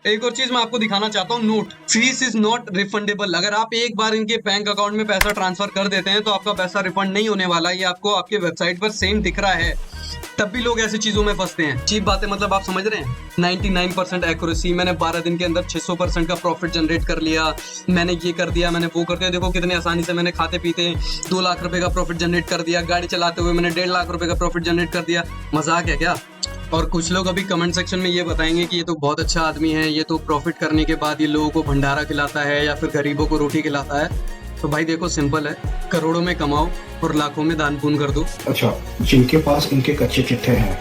एक और चीज मैं आपको दिखाना चाहता हूँ, note fees is not refundable. अगर आप एक बार इनके बैंक अकाउंट में पैसा ट्रांसफर कर देते हैं तो आपका पैसा रिफंड नहीं होने वाला। ये आपको आपके वेबसाइट पर सेम दिख रहा है, तब भी लोग ऐसी चीजों में फंसते हैं। चीप बातें मतलब आप समझ रहे हैं। 99% एक्यूरेसी, मैंने 12 दिन के अंदर 600% का प्रॉफिट जनरेट कर लिया, मैंने ये कर दिया, मैंने वो कर दिया। देखो कितने आसानी से मैंने खाते पीते 2 लाख रुपए का प्रॉफिट जनरेट कर दिया, गाड़ी चलाते हुए मैंने 1.5 लाख रुपए का प्रॉफिट जनरेट कर दिया। मजाक है क्या? और कुछ लोग अभी कमेंट सेक्शन में ये बताएंगे कि ये तो बहुत अच्छा आदमी है, ये तो प्रॉफिट करने के बाद ये लोगों को भंडारा खिलाता है या फिर गरीबों को रोटी खिलाता है। तो भाई देखो सिंपल है, करोड़ों में कमाओ और लाखों में दान पुण्य कर दो। अच्छा, जिनके पास इनके कच्चे चिट्ठे हैं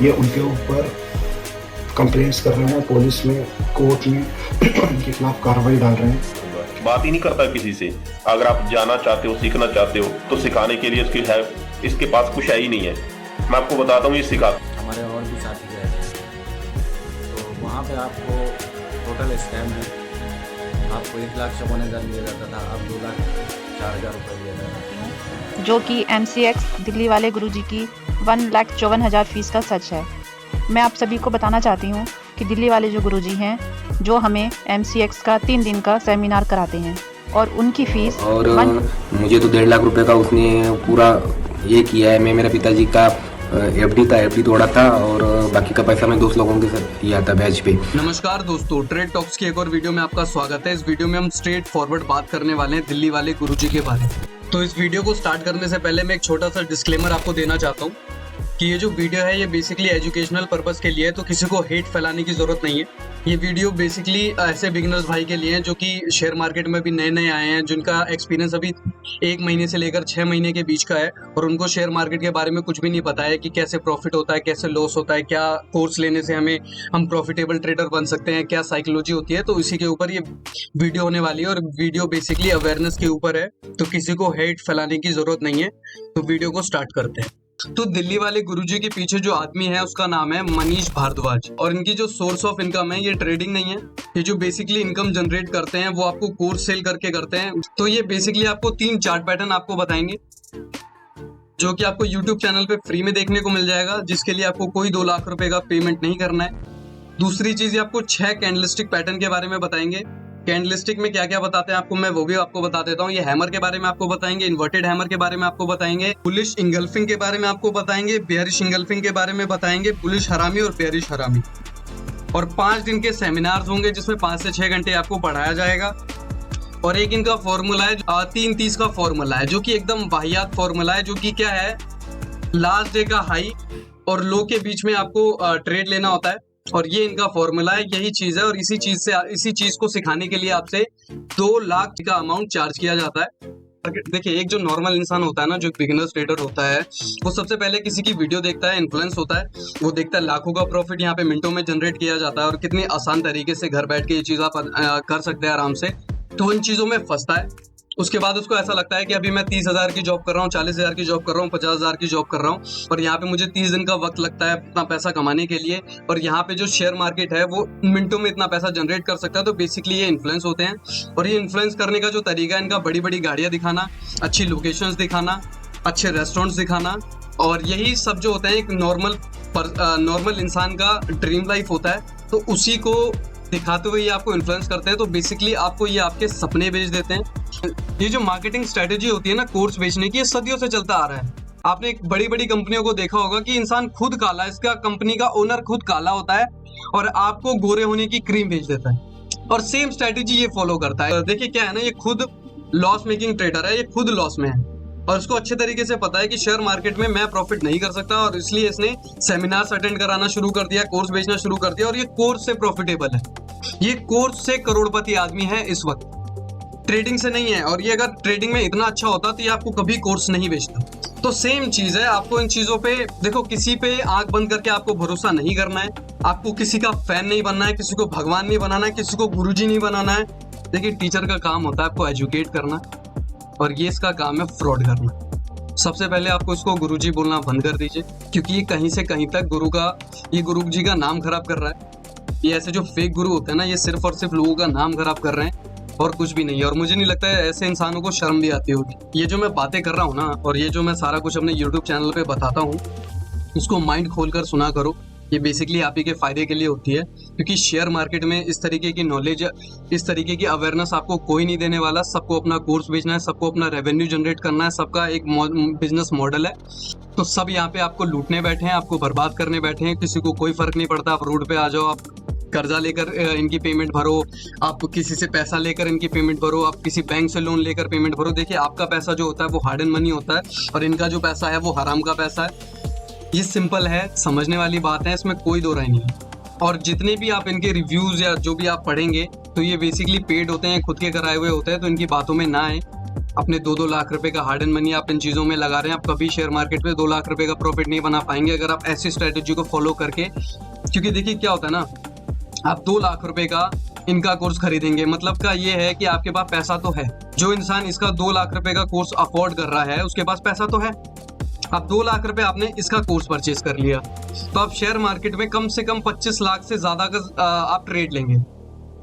ये उनके ऊपर कंप्लेंट्स कर रहे हैं, पुलिस में, कोर्ट में इनके खिलाफ कार्रवाई डाल रहे हैं। बात ही नहीं करता किसी से। अगर आप जाना चाहते हो, सीखना चाहते हो तो सिखाने के लिए स्किल है, इसके पास कुछ है ही नहीं है। मैं आपको बताता हूँ ये सिखा। हमारे और भी साथी गए थे तो वहाँ पे आपको टोटल स्कैम है, आपको 1,54,000 दिया जाता था, अब 2,04,000 रुपये दिया जाता है। जो कि MCX दिल्ली वाले गुरुजी की 1,54,000 फीस का सच है। मैं आप सभी को बताना चाहती हूँ कि दिल्ली वाले जो गुरुजी हैं जो हमें MCX का 3 दिन का सेमिनार कराते हैं और उनकी फीस और मुझे तो 1.5 लाख रुपए का उसने पूरा ये किया है। मैं मेरे पिताजी का FD तोड़ा था और बाकी का पैसा मैं 2 लोगों के साथ किया था बैच पे। नमस्कार दोस्तों, ट्रेड टॉक्स की एक और वीडियो में आपका स्वागत है। इस वीडियो में हम स्ट्रेट फॉरवर्ड बात करने वाले हैं दिल्ली वाले गुरुजी के बारे में। तो इस वीडियो को स्टार्ट करने से पहले मैं एक छोटा सा डिस्क्लेमर आपको देना चाहता हूँ कि ये जो वीडियो है ये बेसिकली एजुकेशनल पर्पस के लिए है, तो किसी को हेट फैलाने की जरूरत नहीं है। ये वीडियो बेसिकली ऐसे बिगिनर्स भाई के लिए है जो कि शेयर मार्केट में भी नए नए आए हैं, जिनका एक्सपीरियंस अभी 1 महीने से लेकर 6 महीने के बीच का है और उनको शेयर मार्केट के बारे में कुछ भी नहीं पता है कि कैसे प्रॉफिट होता है, कैसे लॉस होता है, क्या कोर्स लेने से हम प्रॉफिटेबल ट्रेडर बन सकते हैं, क्या साइकोलॉजी होती है। तो इसी के ऊपर ये वीडियो होने वाली है और वीडियो बेसिकली अवेयरनेस के ऊपर है, तो किसी को हेट फैलाने की जरूरत नहीं है। तो वीडियो को स्टार्ट करते हैं। तो दिल्ली वाले गुरुजी के पीछे जो आदमी है उसका नाम है मनीष भारद्वाज और इनकी जो सोर्स ऑफ इनकम है ये ट्रेडिंग नहीं है। ये जो बेसिकली इनकम जनरेट करते हैं वो आपको कोर्स सेल करके करते हैं। तो ये बेसिकली आपको 3 चार्ट पैटर्न आपको बताएंगे जो कि आपको यूट्यूब चैनल पे फ्री में देखने को मिल जाएगा, जिसके लिए आपको कोई 2 लाख रुपए का पेमेंट नहीं करना है। दूसरी चीज ये आपको 6 कैंडलस्टिक पैटर्न के बारे में बताएंगे। कैंडलस्टिक में क्या क्या बताते हैं आपको मैं वो भी आपको बता देता हूँ। ये हैमर के बारे में आपको बताएंगे, इन्वर्टेड हैमर के बारे में आपको बताएंगे, बुलिश इंगल्फिंग के बारे में आपको बताएंगे, बेयरिश इंगल्फिंग के बारे में बताएंगे, बुलिश हरामी और बेयरिश हरामी। और 5 दिन के सेमिनार्स होंगे जिसमें 5 से 6 घंटे आपको पढ़ाया जाएगा। और एक इनका फॉर्मूला है 3-30 का फॉर्मूला है जो कि एकदम वाहियात फॉर्मूला है, जो कि क्या है, लास्ट डे का हाई और लो के बीच में आपको ट्रेड लेना होता है और ये इनका फॉर्मूला है, यही चीज है। और इसी चीज को सिखाने के लिए आपसे 2 लाख का अमाउंट चार्ज किया जाता है। देखिए, एक जो नॉर्मल इंसान होता है ना, जो बिगिनर्स ट्रेडर होता है, वो सबसे पहले किसी की वीडियो देखता है, इन्फ्लुएंस होता है, वो देखता है लाखों का प्रॉफिट यहाँ पे मिनटों में जनरेट किया जाता है और कितनी आसान तरीके से घर बैठ के ये चीज आप कर सकते हैं आराम से। तो इन चीजों में फंसता है। उसके बाद उसको ऐसा लगता है कि अभी मैं 30,000 की जॉब कर रहा हूँ, 40,000 की जॉब कर रहा हूँ, 50,000 की जॉब कर रहा हूँ और यहाँ पे मुझे 30 दिन का वक्त लगता है इतना पैसा कमाने के लिए, और यहाँ पे जो शेयर मार्केट है वो मिनटों में इतना पैसा जनरेट कर सकता है। तो बेसिकली ये इन्फ्लुएंस होते हैं और ये इन्फ्लुएंस करने का जो तरीका है इनका, बड़ी बड़ी गाड़ियाँ दिखाना, अच्छी लोकेशंस दिखाना, अच्छे रेस्टोरेंट्स दिखाना, और यही सब जो होता है एक नॉर्मल इंसान का ड्रीम लाइफ होता है। तो उसी को दिखाते हुए ये आपको इन्फ्लुएंस करते हैं। तो बेसिकली आपको ये आपके सपने बेच देते हैं। ये जो मार्केटिंग स्ट्रेटेजी होती है ना कोर्स बेचने की, ये सदियों से चलता आ रहा है। आपने एक बड़ी बड़ी कंपनियों को देखा होगा कि इंसान खुद काला, इसका कंपनी का ओनर खुद काला होता है और आपको गोरे होने की क्रीम बेच देता है और सेम स्ट्रेटेजी ये फॉलो करता है। देखिए क्या है ना, ये खुद लॉस मेकिंग ट्रेडर है, ये खुद लॉस में है और उसको अच्छे तरीके से पता है कि शेयर मार्केट में मैं प्रॉफिट नहीं कर सकता और इसलिए इसने सेमिनार्स अटेंड कराना शुरू कर दिया, कोर्स बेचना शुरू कर दिया और ये कोर्स से प्रॉफिटेबल है। ये कोर्स से करोड़पति आदमी है इस वक्त, ट्रेडिंग से नहीं है। और ये अगर ट्रेडिंग में इतना अच्छा होता तो ये आपको कभी कोर्स नहीं बेचता। तो सेम चीज है, आपको इन चीजों पे देखो, किसी पे आंख बंद करके आपको भरोसा नहीं करना है, आपको किसी का फैन नहीं बनना है, किसी को भगवान नहीं बनाना है, किसी को गुरुजी नहीं बनाना है। देखिए, टीचर का काम होता है आपको एजुकेट करना और ये इसका काम है फ्रॉड करना। सबसे पहले आपको इसको गुरुजी बोलना बंद कर दीजिए, क्योंकि ये कहीं से कहीं तक गुरुजी का नाम खराब कर रहा है। ये ऐसे जो फेक गुरु होते हैं ना, ये सिर्फ और सिर्फ लोगों का नाम खराब कर रहे हैं और कुछ भी नहीं है। और मुझे नहीं लगता है ऐसे इंसानों को शर्म भी आती होगी। ये जो मैं बातें कर रहा हूँ ना और ये जो मैं सारा कुछ अपने YouTube चैनल पे बताता हूँ, उसको माइंड खोल कर सुना करो। ये बेसिकली आप ही के फायदे के लिए होती है, क्योंकि शेयर मार्केट में इस तरीके की नॉलेज, इस तरीके की अवेयरनेस आपको कोई नहीं देने वाला। सबको अपना कोर्स बेचना है, सबको अपना रेवेन्यू जनरेट करना है, सबका एक बिजनेस मॉडल है। तो सब यहाँ पे आपको लूटने बैठे हैं, आपको बर्बाद करने बैठे हैं। किसी को कोई फर्क नहीं पड़ता। आप रोड पे आ जाओ, आप कर्जा लेकर इनकी पेमेंट भरो, आप किसी से पैसा लेकर इनकी पेमेंट भरो, आप किसी बैंक से लोन लेकर पेमेंट भरो। देखिए, आपका पैसा जो होता है वो हार्ड एंड मनी होता है और इनका जो पैसा है वो हराम का पैसा है। ये सिंपल है, समझने वाली बात है, इसमें कोई दो राय नहीं है। और जितने भी आप इनके रिव्यूज या जो भी आप पढ़ेंगे तो ये बेसिकली पेड होते हैं, खुद के कराए हुए होते हैं। तो इनकी बातों में ना आए। अपने 2-2 लाख रुपए का हार्ड एंड मनी आप इन चीज़ों में लगा रहे हैं, आप कभी शेयर मार्केट में 2 लाख रुपए का प्रॉफिट नहीं बना पाएंगे अगर आप ऐसी स्ट्रेटेजी को फॉलो करके। क्योंकि देखिए क्या होता है ना, आप 2 लाख रुपए का इनका कोर्स खरीदेंगे, मतलब का ये है कि आपके पास पैसा तो है। जो इंसान इसका 2 लाख रुपए का कोर्स अफोर्ड कर रहा है उसके पास पैसा तो है। अब 2 लाख रुपए आपने इसका कोर्स परचेज कर लिया, तो आप शेयर मार्केट में कम से कम 25 लाख से ज्यादा का आप ट्रेड लेंगे,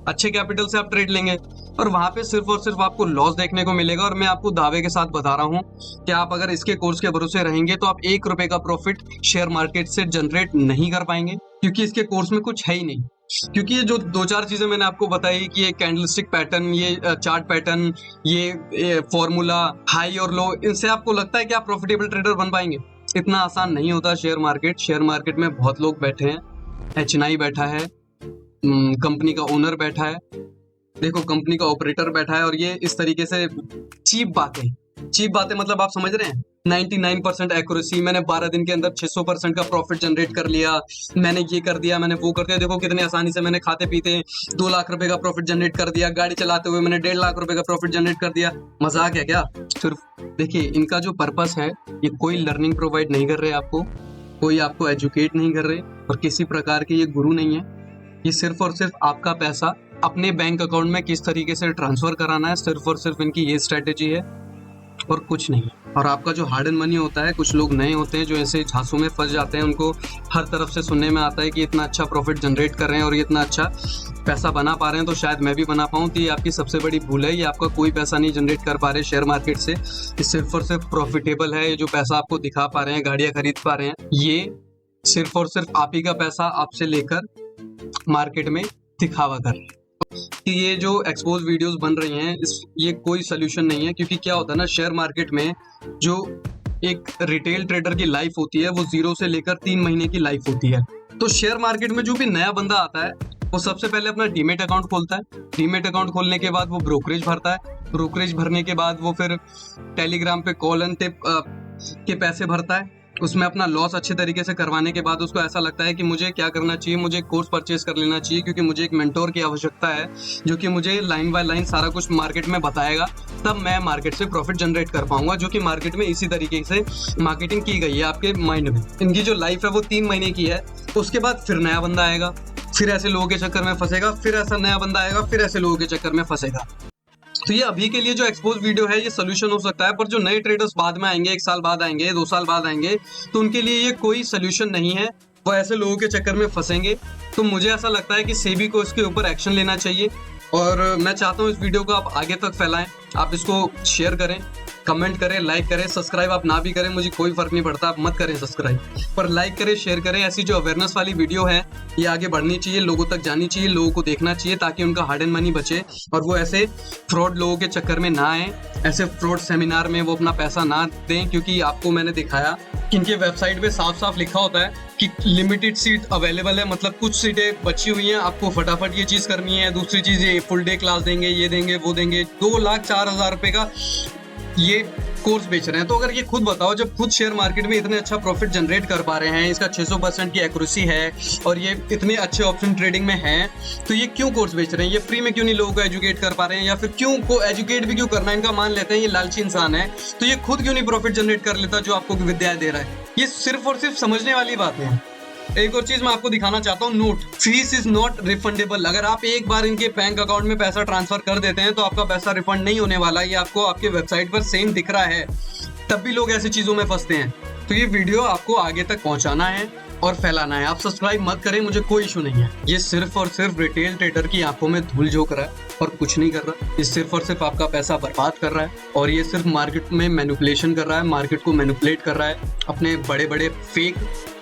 अच्छे कैपिटल से आप ट्रेड लेंगे और वहां पे सिर्फ और सिर्फ आपको लॉस देखने को मिलेगा। और मैं आपको दावे के साथ बता रहा हूं कि आप अगर इसके कोर्स के भरोसे रहेंगे तो आप 1 रुपए का प्रॉफिट शेयर मार्केट से जनरेट नहीं कर पाएंगे, क्योंकि इसके कोर्स में कुछ है ही नहीं। क्योंकि ये जो 2-4 चीजें मैंने आपको बताई कि ये कैंडलस्टिक पैटर्न, ये चार्ट पैटर्न, ये फॉर्मूला, हाई और लो, इनसे आपको लगता है कि आप प्रॉफिटेबल ट्रेडर बन पाएंगे? इतना आसान नहीं होता शेयर मार्केट। शेयर मार्केट में बहुत लोग बैठे हैं, HNI बैठा है, कंपनी का ओनर बैठा है, देखो कंपनी का ऑपरेटर बैठा है, और ये इस तरीके से चीप बातें मतलब आप समझ रहे हैं। 99% एक्यूरेसी, मैंने 12 दिन के अंदर 600% का प्रॉफिट जनरेट कर लिया, मैंने ये कर दिया, मैंने वो कर दिया, देखो कितने आसानी से मैंने खाते पीते 2 लाख रुपए का प्रॉफिट जनरेट कर दिया, गाड़ी चलाते हुए मैंने 1.5 लाख रुपए का प्रॉफिट जनरेट कर दिया। मजाक है क्या? सिर्फ देखिए, इनका जो पर्पस है, ये कोई लर्निंग प्रोवाइड नहीं कर रहे आपको, कोई आपको एजुकेट नहीं कर रहे और किसी प्रकार के ये गुरु नहीं है। ये सिर्फ और सिर्फ आपका पैसा अपने बैंक अकाउंट में किस तरीके से ट्रांसफर कराना है, सिर्फ और सिर्फ इनकी ये स्ट्रेटेजी है और कुछ नहीं। और आपका जो हार्ड एंड मनी होता है, कुछ लोग नए होते हैं जो ऐसे झांसों में फंस जाते हैं, उनको हर तरफ से सुनने में आता है कि इतना अच्छा प्रॉफिट जनरेट कर रहे हैं और ये इतना अच्छा पैसा बना पा रहे हैं, तो शायद मैं भी बना पाऊँ। तो ये आपकी सबसे बड़ी भूल है। ये आपका कोई पैसा नहीं जनरेट कर पा रहे शेयर मार्केट से। ये सिर्फ और सिर्फ प्रॉफिटेबल है। ये जो पैसा आपको दिखा पा रहे हैं, गाड़ियाँ खरीद पा रहे हैं, ये सिर्फ और सिर्फ आप ही का पैसा आपसे लेकर मार्केट में दिखावा कर रहे हैं। कि ये जो एक्सपोज वीडियोस बन रही हैं, ये कोई सोल्यूशन नहीं है। क्योंकि क्या होता है ना, शेयर मार्केट में जो एक रिटेल ट्रेडर की लाइफ होती है वो 0 से लेकर 3 महीने की लाइफ होती है। तो शेयर मार्केट में जो भी नया बंदा आता है वो सबसे पहले अपना डीमेट अकाउंट खोलता है। डीमेट अकाउंट खोलने के बाद वो ब्रोकरेज भरता है। ब्रोकरेज भरने के बाद वो फिर टेलीग्राम पे कॉल एंड टिप के पैसे भरता है। उसमें अपना लॉस अच्छे तरीके से करवाने के बाद उसको ऐसा लगता है कि मुझे क्या करना चाहिए, मुझे कोर्स परचेज कर लेना चाहिए, क्योंकि मुझे एक मेंटोर की आवश्यकता है जो कि मुझे लाइन बाय लाइन सारा कुछ मार्केट में बताएगा, तब मैं मार्केट से प्रॉफिट जनरेट कर पाऊंगा। जो कि मार्केट में इसी तरीके से मार्केटिंग की गई है आपके माइंड में। इनकी जो लाइफ है वो 3 महीने की है। उसके बाद फिर नया बंदा आएगा, फिर ऐसे लोगों के चक्कर में फंसेगा, फिर ऐसा नया बंदा आएगा, फिर ऐसे लोगों के चक्कर में फंसेगा। तो ये अभी के लिए जो एक्सपोज वीडियो है ये सोल्यूशन हो सकता है, पर जो नए ट्रेडर्स बाद में आएंगे, 1 साल बाद आएंगे, 2 साल बाद आएंगे, तो उनके लिए ये कोई सोल्यूशन नहीं है। वो ऐसे लोगों के चक्कर में फंसेंगे। तो मुझे ऐसा लगता है कि सेबी को इसके ऊपर एक्शन लेना चाहिए। और मैं चाहता हूँ इस वीडियो को आप आगे तक फैलाएं, आप इसको शेयर करें, कमेंट करें, लाइक करें। सब्सक्राइब आप ना भी करें, मुझे कोई फर्क नहीं पड़ता, आप मत करें सब्सक्राइब, पर लाइक करें, शेयर करें। ऐसी जो अवेयरनेस वाली वीडियो है ये आगे बढ़नी चाहिए, लोगों तक जानी चाहिए, लोगों को देखना चाहिए, ताकि उनका हार्ड एंड मनी बचे और वो ऐसे फ्रॉड लोगों के चक्कर में ना आए, ऐसे फ्रॉड सेमिनार में वो अपना पैसा ना दें। क्योंकि आपको मैंने दिखाया कि इनके वेबसाइट पे साफ साफ लिखा होता है कि लिमिटेड सीट अवेलेबल है, मतलब कुछ सीटें बची हुई हैं, आपको फटाफट ये चीज़ करनी है। दूसरी चीज़, ये फुल डे क्लास देंगे, ये देंगे, वो देंगे। 2,04,000 रुपये का ये कोर्स बेच रहे हैं। तो अगर ये खुद बताओ, जब खुद शेयर मार्केट में इतने अच्छा प्रॉफिट जनरेट कर पा रहे हैं, इसका 600% की एक्यूरेसी है और ये इतने अच्छे ऑप्शन ट्रेडिंग में हैं, तो ये क्यों कोर्स बेच रहे हैं? ये फ्री में क्यों नहीं लोगों को एजुकेट कर पा रहे हैं? या फिर क्यों को एजुकेट भी क्यों करना है? इनका मान लेते हैं ये लालची इंसान है, तो ये खुद क्यों नहीं प्रॉफिट जनरेट कर लेता जो आपको विद्या दे रहा है? ये सिर्फ और सिर्फ समझने वाली बात है। एक और चीज मैं आपको दिखाना चाहता हूँ, note fees is not refundable. अगर आप एक बार इनके बैंक अकाउंट में पैसा ट्रांसफर कर देते हैं तो आपका पैसा रिफंड नहीं होने वाला। ये आपको आपके वेबसाइट पर सेम दिख रहा है, तब भी लोग ऐसी चीजों में फंसते हैं। तो ये वीडियो आपको आगे तक पहुंचाना है और फैलाना है। आप सब्सक्राइब मत करें, मुझे कोई इशू नहीं है। ये सिर्फ और सिर्फ रिटेल ट्रेडर की आंखों में धूल झोंक रहा है और कुछ नहीं कर रहा। ये सिर्फ और सिर्फ आपका पैसा बर्बाद कर रहा है और ये सिर्फ मार्केट में मैनिपुलेशन कर रहा है, मार्केट को मैनिपुलेट कर रहा है अपने बड़े बड़े फेक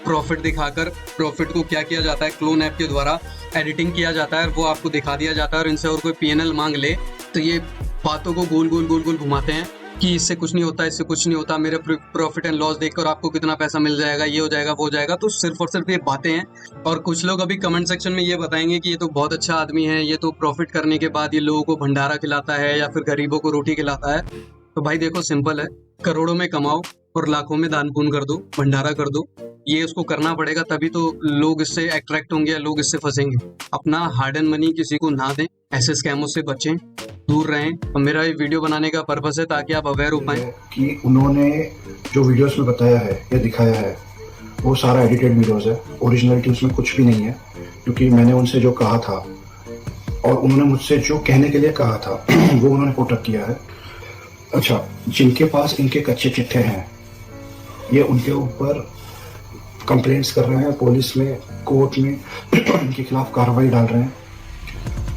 प्रॉफिट दिखाकर प्रॉफिट को क्या किया जाता है, क्लोन ऐप के द्वारा एडिटिंग किया जाता है और वो आपको दिखा दिया जाता है और इनसे और कोई PNL मांग ले तो ये बातों को गोल गोल घुमाते हैं कि इससे कुछ नहीं होता, इससे कुछ नहीं होता, मेरे प्रॉफिट एंड लॉस देखकर आपको कितना पैसा मिल जाएगा, ये हो जाएगा, वो हो जाएगा। तो सिर्फ और सिर्फ ये बातें हैं। और कुछ लोग अभी कमेंट सेक्शन में ये बताएंगे कि ये तो बहुत अच्छा आदमी है, ये तो प्रॉफिट करने के बाद ये लोगों को भंडारा खिलाता है या फिर गरीबों को रोटी खिलाता है। तो भाई देखो, सिंपल है, करोड़ों में कमाओ और लाखों में दान पुण्य कर दो, भंडारा कर दो। ये उसको करना पड़ेगा, तभी तो लोग इससे अट्रैक्ट होंगे, लोग इससे फंसेंगे। अपना हार्ड एंड मनी किसी को ना दें, ऐसे स्कैमों से बचें, दूर रहें। और मेरा ये वीडियो बनाने का पर्पस है ताकि आप अवेयर हो पाएं कि उन्होंने जो वीडियोस में बताया है या दिखाया है वो सारा एडिटेड वीडियोस है, ओरिजिनलिटी उसमें कुछ भी नहीं है। क्योंकि मैंने उनसे जो कहा था और उन्होंने मुझसे जो कहने के लिए कहा था वो उन्होंने पुटअप किया है। अच्छा, जिनके पास इनके कच्चे चिट्ठे हैं ये उनके ऊपर कंप्लेंट्स कर रहे हैं, पुलिस में, कोर्ट में इनके खिलाफ कार्रवाई डाल रहे हैं।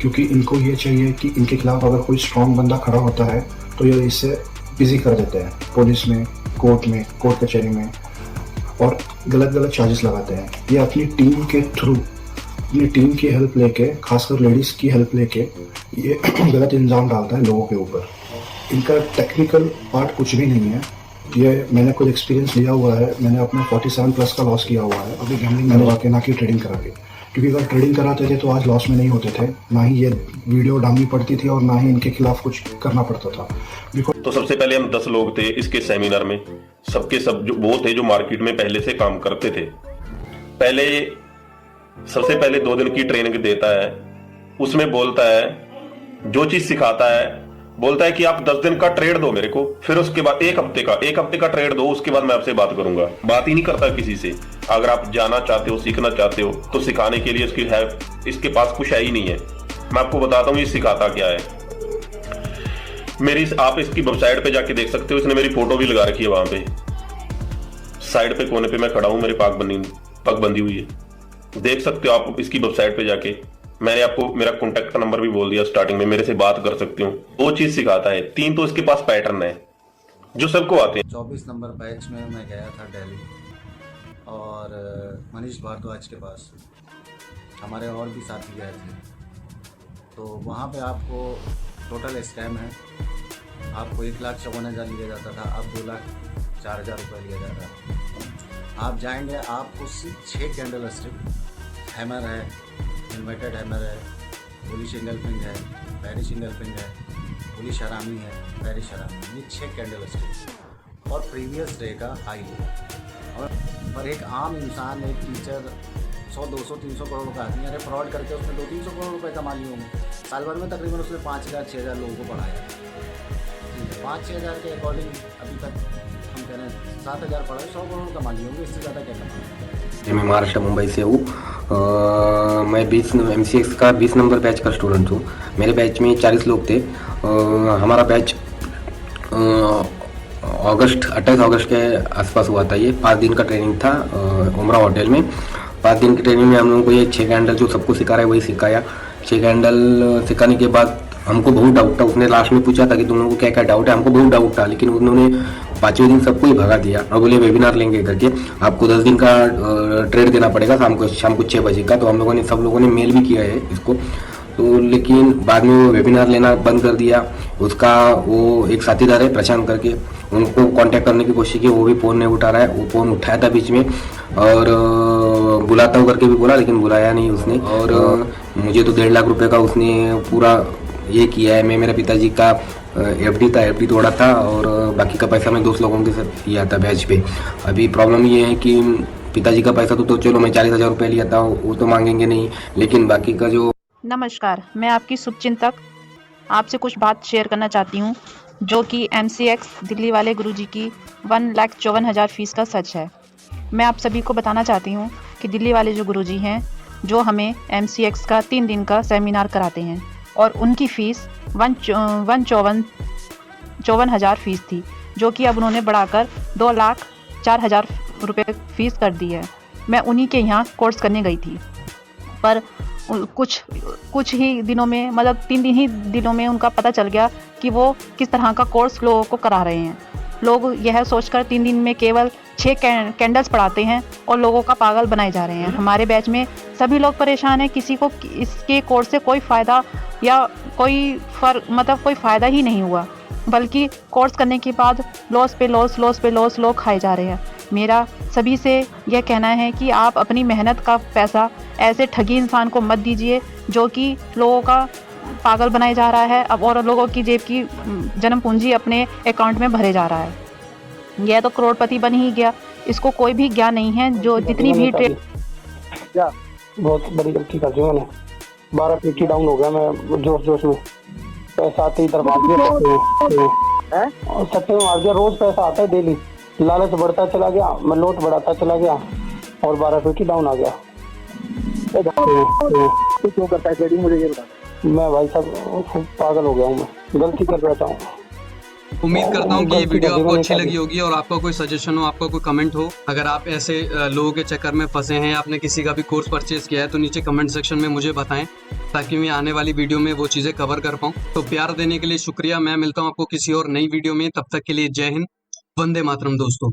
क्योंकि इनको ये चाहिए कि इनके खिलाफ अगर कोई स्ट्रॉन्ग बंदा खड़ा होता है तो ये इससे बिजी कर देते हैं पुलिस में, कोर्ट कचहरी में, और गलत चार्जेस लगाते हैं। ये अपनी टीम के थ्रू, अपनी टीम की हेल्प लेके, खासकर लेडीज़ की हेल्प लेके ये गलत इल्ज़ाम डालता है लोगों के ऊपर। इनका टेक्निकल पार्ट कुछ भी नहीं है। ये मैंने खुद एक्सपीरियंस लिया हुआ है, मैंने अपना 47+ का लॉस किया हुआ है अभी गैम्बलिंग में लगा के, ना कि ट्रेडिंग करा के। क्योंकि अगर ट्रेडिंग कराते थे तो आज लॉस में नहीं होते थे, ना ही ये वीडियो डालनी पड़ती थी और ना ही इनके खिलाफ कुछ करना पड़ता था। तो सबसे पहले हम 10 लोग थे इसके सेमिनार में, सबके सब जो वो थे जो मार्केट में पहले से काम करते थे। सबसे पहले 2 दिन की ट्रेनिंग देता है, उसमें बोलता है, जो चीज सिखाता है बोलता है कि आप 10 दिन का ट्रेड दो मेरे को, फिर उसके बाद एक हफ्ते का ट्रेड दो, उसके बाद मैं आपसे बात करूंगा। बात ही नहीं करता किसी से। अगर आप जाना चाहते हो, सीखना चाहते हो तो सिखाने के लिए इसके पास कुछ है ही नहीं है। मैं आपको बताता हूँ ये सिखाता क्या है। आप इसकी वेबसाइट पे जाके देख सकते हो, इसने मेरी फोटो भी लगा रखी है। वहां पे साइड पे कोने पे मैं खड़ा हूं, मेरी पग बंधी हुई है, देख सकते हो आप इसकी वेबसाइट पे जाके। मैंने आपको मेरा कॉन्टेक्ट नंबर भी बोल दिया स्टार्टिंग में, मेरे से बात कर सकते हो। 2 चीज सिखाता है, 3 तो इसके पास पैटर्न है जो सबको आते हैं। 24 नंबर बैच में मैं गया था दिल्ली, और मनीष भारद्वाज के पास हमारे और भी साथी गए थे। तो वहाँ पे आपको टोटल स्कैम है, आपको 1,54,000 लिया जाता था, अब 2,04,000 रुपये लिया जाता है। आप जाएंगे, आपको सिर्फ 6 कैंडल स्टिक, हैमर है, इन्वर्टेड हैमर है, पुलिस सिंगल फिंग है, पैरिस सिंगल फिंग है, पुलिस हरामी है, पैरिस हरामी, ये 6 कैंडल स्टिक और प्रीवियस डे का हाई लो। और एक आम इंसान, एक टीचर 100, 200, 300 करोड़ का आदमी, अरे फ्रॉड करके उसने 200-300 करोड़ रुपए कमा लिए होंगे। साल भर में तकरीबन उसने 5,000-6,000 लोगों को पढ़ाया। 5-6,000 के अकॉर्डिंग अभी तक हम कह रहे हैं 7,000 पढ़ाए, 100 करोड़ कमा लिए होंगे, इससे ज़्यादा क्या कमा। मैं महाराष्ट्र मुंबई से हूँ। मैं MCX का 20 नंबर बैच का स्टूडेंट हूँ। मेरे बैच में 40 लोग थे। हमारा बैच 28 अगस्त के आसपास हुआ था। ये 5 दिन का ट्रेनिंग था उमरा होटल में। 5 दिन की ट्रेनिंग में हम लोगों को ये 6 कैंडल जो सबको सिखा रहा है वही सिखाया। 6 कैंडल सिखाने के बाद हमको बहुत डाउट था। उसने लास्ट में पूछा था कि तुम लोगों को क्या क्या डाउट है। हमको बहुत डाउट था, लेकिन उन्होंने 5वें दिन सबको ही भगा दिया और बोले वेबिनार लेंगे करके, आपको 10 दिन का ट्रेड देना पड़ेगा शाम को 6 बजे का। तो हम लोगों ने, सब लोगों ने मेल भी किया है इसको। तो लेकिन बाद में वो वेबिनार लेना बंद कर दिया। उसका वो एक साथीदार है प्रशांत करके, उनको कांटेक्ट करने की कोशिश की, वो भी फ़ोन नहीं उठा रहा है। वो फ़ोन उठाया था बीच में और बुलाता हूँ करके भी बोला, लेकिन बुलाया नहीं उसने। और मुझे तो 1.5 लाख रुपए का उसने पूरा ये किया है। मैं, मेरे पिताजी का FD तोड़ा था और बाकी का पैसा मैं 2 लोगों के साथ लिया था बैच पे। अभी प्रॉब्लम ये है कि पिताजी का पैसा तो चलो मैं 40,000 रुपये लिया था, वो तो मांगेंगे नहीं, लेकिन बाकी का जो। नमस्कार, मैं आपकी शुभचिंतक आपसे कुछ बात शेयर करना चाहती हूँ, जो कि MCX दिल्ली वाले गुरुजी की 1,54,000 फीस का सच है। मैं आप सभी को बताना चाहती हूँ कि दिल्ली वाले जो गुरुजी हैं, जो हमें MCX का 3 दिन का सेमिनार कराते हैं, और उनकी फ़ीस 1,54,000 फीस थी, जो कि अब उन्होंने बढ़ाकर 2,04,000 रुपये फ़ीस कर दी है। मैं उन्हीं के यहाँ कोर्स करने गई थी, पर कुछ ही दिनों में, मतलब 3 ही दिनों में उनका पता चल गया कि वो किस तरह का कोर्स लोगों को करा रहे हैं। लोग यह सोचकर 3 दिन में केवल 6 कैंडल्स पढ़ाते हैं और लोगों का पागल बनाए जा रहे हैं। हमारे बैच में सभी लोग परेशान हैं, किसी को इसके कोर्स से कोई फ़ायदा या कोई कोई फ़ायदा ही नहीं हुआ, बल्कि कोर्स करने के बाद लॉस पे लॉस लोग खाए जा रहे हैं। मेरा सभी से यह कहना है कि आप अपनी मेहनत का पैसा ऐसे ठगी इंसान को मत दीजिए जो कि लोगों का पागल बनाया जा रहा है अब, और लोगों की जेब की जन्म पूंजी अपने अकाउंट में भरे जा रहा है। यह तो करोड़पति बन ही गया, इसको कोई भी ज्ञान नहीं है। जो जितनी भी क्या बहुत बड़ी गलती कर दी मैंने। 12 पीटी डाउन हो गया मैं जोश में, पैसा आते ही तरफ मार दिया और सट्टे में मार दिया। रोज पैसा आता है डेली, लालच बढ़ता चला गया, मैं लोट बढ़ाता चला गया और 12 पीटी डाउन आ गया। क्यों करता है ट्रेडिंग, मुझे ये बता। मैं भाई साहब पागल हो गया हूँ, मैं गलती कर बैठा हूँ। उम्मीद करता हूँ कि ये वीडियो आपको अच्छी लगी होगी और आपका कोई सजेशन हो, आपका कोई कमेंट हो। अगर आप ऐसे लोगों के चक्कर में फंसे हैं, आपने किसी का भी कोर्स परचेज किया है तो नीचे कमेंट सेक्शन में मुझे बताएं, ताकि मैं आने वाली वीडियो में वो चीज़ें कवर कर पाऊँ। तो प्यार देने के लिए शुक्रिया। मैं मिलता हूँ आपको किसी और नई वीडियो में, तब तक के लिए जय हिंद, वंदे मातरम दोस्तों।